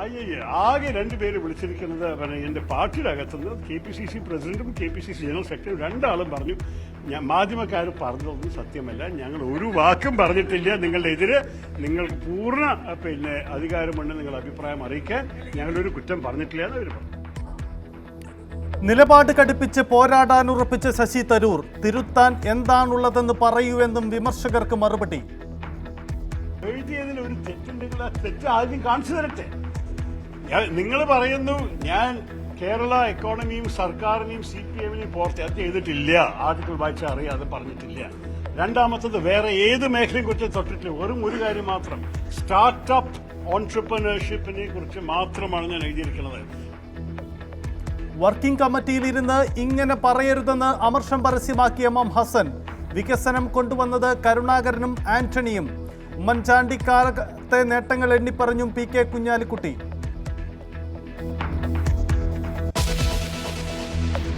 ആകെ 2 പേര് വിളിച്ചിരിക്കുന്നത് എൻ്റെ പാർട്ടിയുടെ അകത്തുനിന്ന് KPCC പ്രസിഡന്റും KPCC ജനറൽ സെക്രട്ടറിയും 2 ആളും പറഞ്ഞു, മാധ്യമക്കാർ പറഞ്ഞതൊന്നും സത്യമല്ല, ഞങ്ങൾ ഒരു വാക്കും പറഞ്ഞിട്ടില്ല, നിങ്ങളുടെ എതിരെ നിങ്ങൾക്ക് പൂർണ്ണ അധികാരമുണ്ട് നിങ്ങൾ അഭിപ്രായം അറിയിക്കാൻ, ഞങ്ങളൊരു കുറ്റം പറഞ്ഞിട്ടില്ല എന്ന് അവർ പറഞ്ഞു. നിലപാട് കടുപ്പിച്ച് പോരാടാൻ ഉറപ്പിച്ച ശശി തരൂർ തിരുത്താൻ എന്താണുള്ളതെന്ന് പറയൂ എന്നും വിമർശകർക്ക് മറുപടി. എഴുതിയതിൽ ഒരു തെറ്റുണ്ടെങ്കിൽ ആ തെറ്റ് ആദ്യം കാണിച്ചു തരട്ടെ. നിങ്ങൾ പറയുന്നു ഞാൻ കേരള എക്കോണമിയും സർക്കാരിനെയും CPM-നെയും അത് ചെയ്തിട്ടില്ല, ആർട്ടിക്കിൾ വായിച്ചാൽ അറിയാതെ പറഞ്ഞിട്ടില്ല. രണ്ടാമത്തത് വേറെ ഏത് മേഖലയെ കുറിച്ച് തൊട്ടിട്ടില്ല, വെറും ഒരു കാര്യം മാത്രം, സ്റ്റാർട്ടപ്പ് ഓൺട്രപ്രനർഷിപ്പിനെ കുറിച്ച് മാത്രമാണ് ഞാൻ എഴുതിയിരിക്കുന്നത്. വർക്കിംഗ് കമ്മിറ്റിയിലിരുന്ന് ഇങ്ങനെ പറയരുതെന്ന് അമർഷം പരസ്യമാക്കിയ MM ഹസൻ. വികസനം കൊണ്ടുവന്നത് കരുണാകരനും ആന്റണിയും. ഉമ്മൻചാണ്ടി കാലത്തെ നേട്ടങ്ങൾ എണ്ണിപ്പറഞ്ഞും PK കുഞ്ഞാലിക്കുട്ടി.